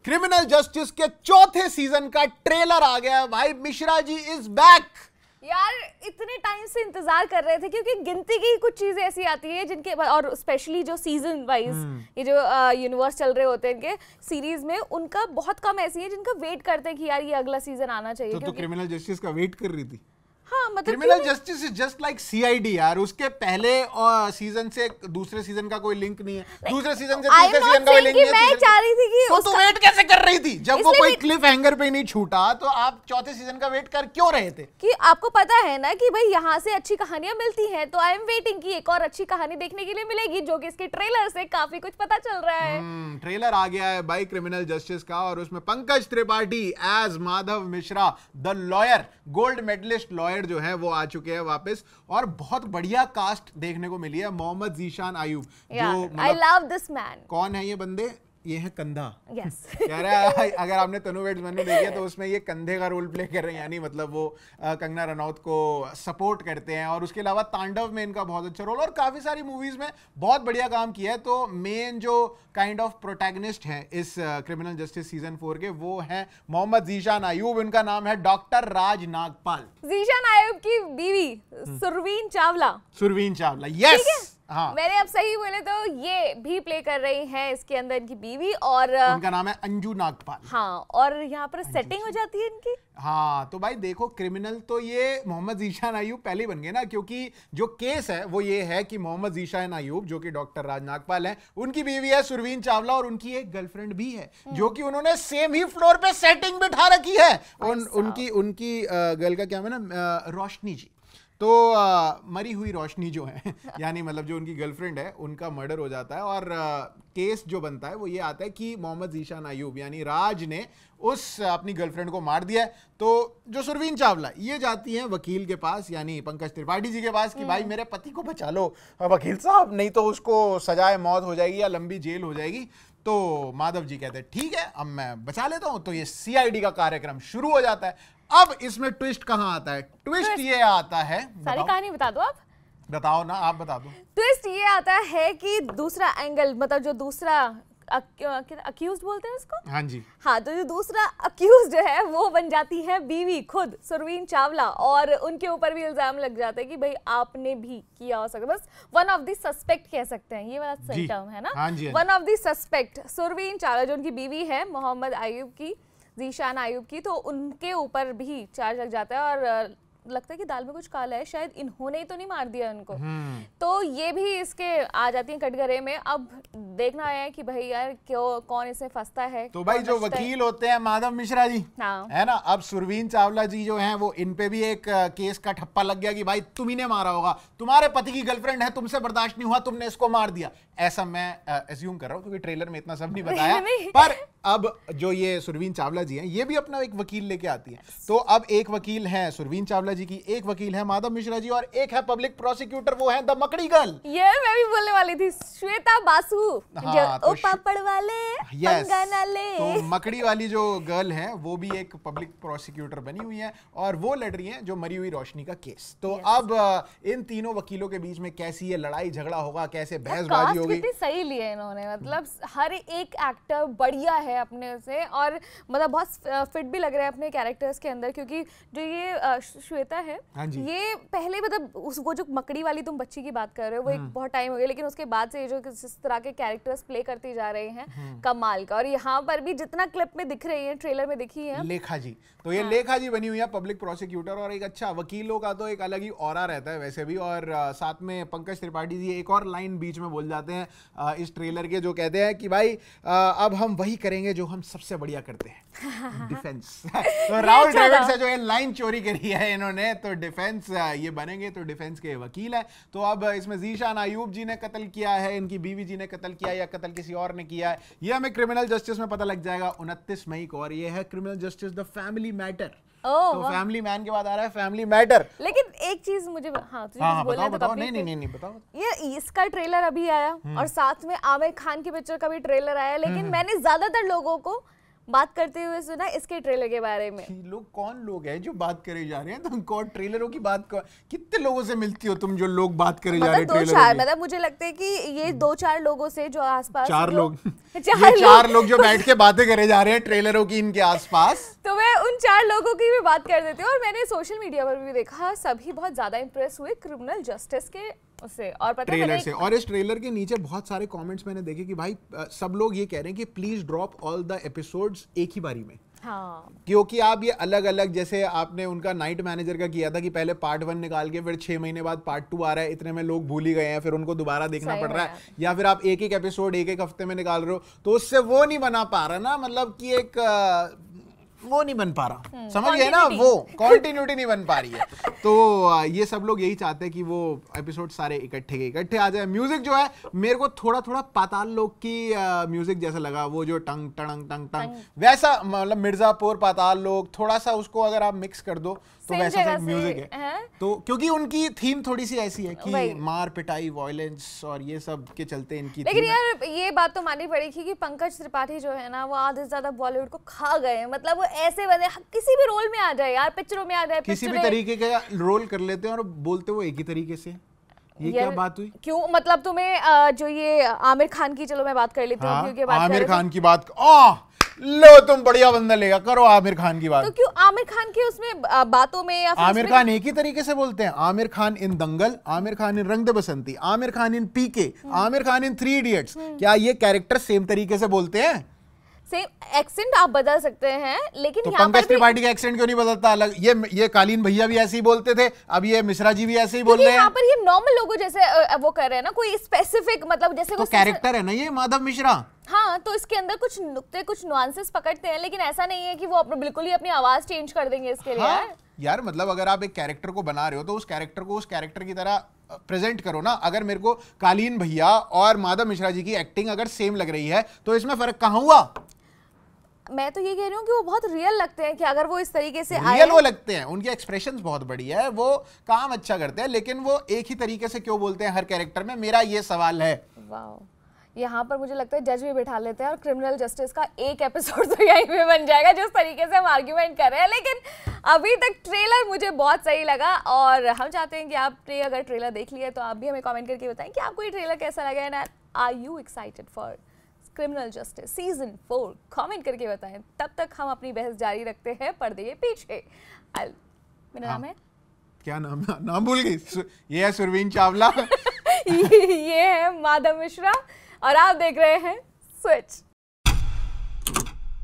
Criminal justice के चौथे season का ट्रेलर आ गया है भाई। Mishra ji is back. यार इतने टाइम से इंतजार कर रहे थे क्योंकि गिनती की कुछ चीजें ऐसी आती है जिनके और स्पेशली जो सीजन वाइज ये जो यूनिवर्स चल रहे होते हैं इनके सीरीज में, उनका बहुत कम ऐसी है जिनका वेट करते हैं कि यार ये अगला सीजन आना चाहिए। तो क्रिमिनल जस्टिस का वेट कर रही थी। हाँ, मतलब criminal justice is just like CID यार। उसके पहले सीजन से दूसरे सीजन का कोई लिंक नहीं है, दूसरे सीजन से तीसरे सीजन का कोई लिंक नहीं है। मैं चाह रही थी कि तो वेट कैसे कर रही थी जब वो कोई क्लिफ हैंगर पे नहीं छूटा? तो आप चौथे सीजन का वेट कर क्यों रहे थे? कि आपको पता है ना कि भाई यहाँ से अच्छी कहानियां मिलती हैं, तो आई एम वेटिंग कि एक और अच्छी कहानी देखने के लिए मिलेगी, जो कि इसके ट्रेलर से काफी कुछ पता चल रहा है। ट्रेलर आ गया है भाई क्रिमिनल जस्टिस का, और उसमें Pankaj Tripathi as Madhav Mishra the lawyer, gold medalist lawyer जो है वो आ चुके हैं वापस, और बहुत बढ़िया कास्ट देखने को मिली है। मोहम्मद जीशान आयूब जो आई लव दिस मैन। कौन है ये बंदे? ये है कंधा। Yes. कह रहा है अगर आपने तनु वेड्स मेनू देखा तो उसमें ये कंधे का रोल प्ले कर रहे हैं, यानी मतलब वो कंगना रनौत को सपोर्ट करते हैं। और उसके अलावा तांडव में इनका बहुत अच्छा रोल, और काफी सारी मूवीज में बहुत बढ़िया काम किया है। तो मेन जो काइंड ऑफ प्रोटैगनिस्ट है इस क्रिमिनल जस्टिस सीजन 4 के, वो है मोहम्मद जीशान आयूब। इनका नाम है डॉक्टर राज नागपाल। जीशान आयूब की बीवी सुरवीन चावला। सुरवीन चावला, यस। हाँ, मैंने अब सही बोले तो ये भी प्ले कर रही हैं इसके अंदर इनकी बीवी, और उनका नाम है अंजू नागपाल। हाँ, और यहाँ पर सेटिंग हो जाती है इनकी। हाँ, तो भाई देखो क्रिमिनल तो ये मोहम्मद जीशान आयूब पहले बन गए ना, क्योंकि जो केस है वो ये है कि मोहम्मद जीशान आयूब जो कि डॉक्टर राज नागपाल हैं, उनकी बीवी है सुरवीन चावला, और उनकी एक गर्लफ्रेंड भी है जो कि उन्होंने सेम ही फ्लोर पे सेटिंग बिठा रखी है। उनकी गर्ल का क्या है ना, रोशनी जी। तो मरी हुई रोशनी जो है यानी मतलब जो उनकी गर्लफ्रेंड है, उनका मर्डर हो जाता है, और केस जो बनता है वो ये आता है कि मोहम्मद जीशान आयूब यानी राज ने उस अपनी गर्लफ्रेंड को मार दिया है। तो जो सुरवीन चावला ये जाती हैं वकील के पास, यानी पंकज त्रिपाठी जी के पास, कि भाई मेरे पति को बचा लो वकील साहब, नहीं तो उसको सजाए मौत हो जाएगी या लंबी जेल हो जाएगी। तो माधव जी कहते हैं ठीक है, अब मैं बचा लेता हूं। तो ये सीआईडी का कार्यक्रम शुरू हो जाता है। अब इसमें ट्विस्ट कहां आता है? ट्विस्ट ये आता है, सारी कहानी बता दो आप। बताओ ना, आप बता दो। ट्विस्ट ये आता है कि दूसरा एंगल, मतलब जो दूसरा अक्यूज बोलते हैं उसको। हाँ जी। हाँ, तो जो दूसरा अक्यूज जो है वो बन जाती है बीवी खुद सुरवीन चावला, और उनके ऊपर भी इल्जाम लग जाता है कि भाई आपने भी किया हो सकता है। बस वन ऑफ द सस्पेक्ट कह सकते हैं, ये वाला सही टर्म है ना। हाँ जी, one of the suspect Surveen Chawla जो उनकी बीवी है मोहम्मद आयूब की, जीशान आयूब की, तो उनके ऊपर भी चार्ज लग जाता है, और लगता है कि दाल में कुछ काला है, शायद इन्होंने ही तो नहीं मार दिया उनको। तो ये भी इसके आ जाती है कटघरे में। अब देखना है कि भाई यार क्यों, कौन इसमें फंसता है। तो भाई जो वकील होते हैं माधव मिश्रा जी, हाँ, है ना, अब सुरवीन चावला जी जो हैं वो इन पे भी एक केस का ठप्पा लग गया कि भाई तुम ही ने मारा होगा, तुम्हारे पति की गर्लफ्रेंड है, तुमसे बर्दाश्त नहीं हुआ, तुमने इसको मार दिया। ऐसा मैं एज्यूम कर रहा हूँ क्योंकि ट्रेलर में इतना सब नहीं बताया। पर अब जो ये सुरवीन चावला जी हैं ये भी अपना एक वकील लेके आती हैं। तो अब एक वकील है सुरवीन चावला जी की, एक वकील है माधव मिश्रा जी, और एक है पब्लिक प्रोसिक्यूटर, वो है द मकड़ी गर्ल। ये मैं भी बोलने वाली थी, श्वेता बासु। हाँ, ओ पापड़ वाले पंगा ना ले। तो मकड़ी वाली जो गर्ल है वो भी एक पब्लिक प्रोसिक्यूटर बनी हुई है, और वो लड़ रही है जो मरी हुई रोशनी का केस। तो अब इन तीनों वकीलों के बीच में कैसी ये लड़ाई झगड़ा होगा, कैसे बहसबाजी होगी। कितनी सही लिए इन्होंने, मतलब हर एक एक्टर बढ़िया है अपने से, और मतलब बहुत फिट भी लग रहे हैं अपने कैरेक्टर्स के अंदर। क्योंकि जो ये श्वेता है, ये पहले मतलब वो जो मकड़ी वाली तुम बच्ची की बात कर रहे हो वो एक बहुत टाइम हो गया, लेकिन उसके बाद से ये जो जिस तरह के कैरेक्टर्स प्ले करती जा रहे हैं कमाल का। और यहाँ पर भी जितना क्लिप में दिख रही है, ट्रेलर में दिखी है लेखा जी, तो ये लेखा जी बनी हुई है पब्लिक प्रोसिक्यूटर, और एक अच्छा वकीलों का तो एक अलग ही ऑरा रहता है वैसे भी। और साथ में पंकज त्रिपाठी जी एक और लाइन बीच में बोल जाते हैं इस ट्रेलर के, जो कहते हैं कि भाई अब हम वही करेंगे जो हम सबसे बढ़िया करते हैं, डिफेंस। तो राहुल द्रविड़ से जो ये लाइन चोरी करी है इन्होंने, तो डिफेंस ये बनेंगे, तो डिफेंस के वकील है। तो अब इसमें जीशान आयूब जी ने कत्ल किया है, इनकी बीवी जी ने कत्ल किया या कत्ल किसी और ने किया है, ये हमें क्रिमिनल जस्टिस में पता लग जाएगा 29 मई को। और ये है criminal justice the family matter. तो फैमिली मैन के बाद आ रहा है फैमिली मैटर। लेकिन एक चीज मुझे बताओ। नहीं बताओ। ये इसका ट्रेलर अभी आया, और साथ में आमिर खान की पिक्चर का भी ट्रेलर आया, लेकिन मैंने ज्यादातर लोगों को बात करते हुए सुना इसके ट्रेलर के बारे में। लोग कौन लोग हैं जो बात करे जा रहे हैं? तुम कौन ट्रेलरों की बात कितने लोगों से मिलती हो तुम जो लोग बात करे जा रहे हैं ट्रेलर की? मतलब मुझे लगता है कि ये 2-4 लोगों से जो आसपास 4 लोग ये 4 लोग जो बैठ के बातें करे जा रहे हैं ट्रेलरों की इनके आसपास, तो मैं उन 4 लोगों की भी बात कर देती हूँ। और मैंने सोशल मीडिया पर भी देखा सभी बहुत ज्यादा इंप्रेस हुए क्रिमिनल जस्टिस के उससे और पता ट्रेलर से। और इस ट्रेलर के नीचे बहुत सारे कमेंट्स मैंने देखे कि भाई सब लोग ये कह रहे हैं कि please drop all the episodes एक ही बारी में। हाँ। क्योंकि आप ये अलग अलग, जैसे आपने उनका नाइट मैनेजर का किया था कि पहले पार्ट 1 निकाल के फिर 6 महीने बाद पार्ट 2 आ रहा है, इतने में लोग भूल ही गए हैं, फिर उनको दोबारा देखना पड़ रहा है। या फिर आप एक एक एपिसोड एक एक हफ्ते में निकाल रहे हो, तो उससे वो नहीं बना पा रहा ना, मतलब कि एक वो नहीं बन पा रहा, समझ गए ना, वो कॉन्टिन्यूटी नहीं बन पा रही है। तो ये सब लोग यही चाहते हैं कि वो एपिसोड सारे इकट्ठे आ जाए। म्यूजिक जो है मेरे को थोड़ा थोड़ा पाताल लोक की म्यूजिक जैसा लगा, वो जो टंग टंग टंग टंग वैसा, मतलब मिर्जापुर पाताल लोक, थोड़ा सा उसको अगर आप मिक्स कर दो तो वैसा सा म्यूजिक है। तो क्योंकि उनकी थीम थोड़ी सी ऐसी है कि मार पिटाई, वायलेंस और ये सब के चलते इनकी। लेकिन यार ये बात तो माननी पड़ेगी कि पंकज त्रिपाठी जो है ना, वो आधे से ज्यादा बॉलीवुड को खा गए। मतलब वो ऐसे बंदे किसी भी रोल में आ जाए यार, पिक्चरों में आ जाए, किसी भी तरीके का रोल कर लेते हैं और बोलते वो एक ही तरीके से। ये क्या बात हुई? क्यों, मतलब तुम्हें जो ये आमिर खान की, चलो मैं बात कर लेती हूँ क्योंकि आमिर खान की बात लो, तुम बढ़िया बंदा लेगा, करो आमिर खान की बात। तो क्यों आमिर खान के उसमें बातों में या आमिर खान एक ही तरीके से बोलते हैं। आमिर खान इन दंगल, आमिर खान इन रंग दे बसंती, आमिर खान इन पीके, आमिर खान इन 3 इडियट्स, क्या ये कैरेक्टर सेम तरीके से बोलते हैं? सेम एक्सेंट आप बदल सकते हैं, लेकिन तो पंकज त्रिपाठी का एक्सेंट क्यों नहीं बदलता अलग? ये कालीन भैया भी ऐसे ही बोलते थे, अब ये मिश्रा जी भी ऐसे ही बोल रहे हैं। यहाँ पर ये नॉर्मल लोगों जैसे वो कर रहे हैं ना, कोई स्पेसिफिक, मतलब जैसे तो कैरेक्टर है ना ये माधव मिश्रा। हाँ, तो इसके अंदर कुछ नुक्ते, कुछ नुआंसेस पकड़ते हैं, लेकिन ऐसा नहीं है कि वो बिल्कुल ही अपनी आवाज चेंज कर देंगे इसके लिए। हाँ? यार मतलब अगर आप एक कैरेक्टर को बना रहे हो तो उस कैरेक्टर को उस कैरेक्टर की तरह प्रेजेंट करो ना। अगर मेरे को कालीन भैया और माधव मिश्रा जी की एक्टिंग अगर सेम लग रही है तो इसमें फर्क कहाँ हुआ? मैं तो ये कह रही हूँ कि वो बहुत रियल लगते हैं कि अगर वो इस तरीके से रियल वो लगते हैं, उनके एक्सप्रेशंस बहुत बढ़िया है, वो काम अच्छा करते हैं, लेकिन वो एक ही तरीके से क्यों बोलते हैं हर कैरेक्टर में, मेरा ये सवाल है। वाओ, यहाँ पर मुझे लगता है जज भी बिठा लेते हैं और क्रिमिनल जस्टिस का एक एपिसोड तो यहीं पे बन जाएगा, जिस तरीके से हम आर्ग्यूमेंट कर रहे हैं। लेकिन अभी तक ट्रेलर मुझे बहुत सही लगा और हम चाहते हैं कि आपने अगर ट्रेलर देख लिया तो आप भी हमें कमेंट करके बताएं कि आपको ये ट्रेलर कैसा लगा, and are you excited for criminal justice season 4? Comment करके बताएं। तब तक हम अपनी बहस जारी रखते हैं पर्दे के पीछे। मेरा नाम है, क्या नाम भूल गई? ये है सुरवीन चावला ये है माधव मिश्रा और आप देख रहे हैं स्विच।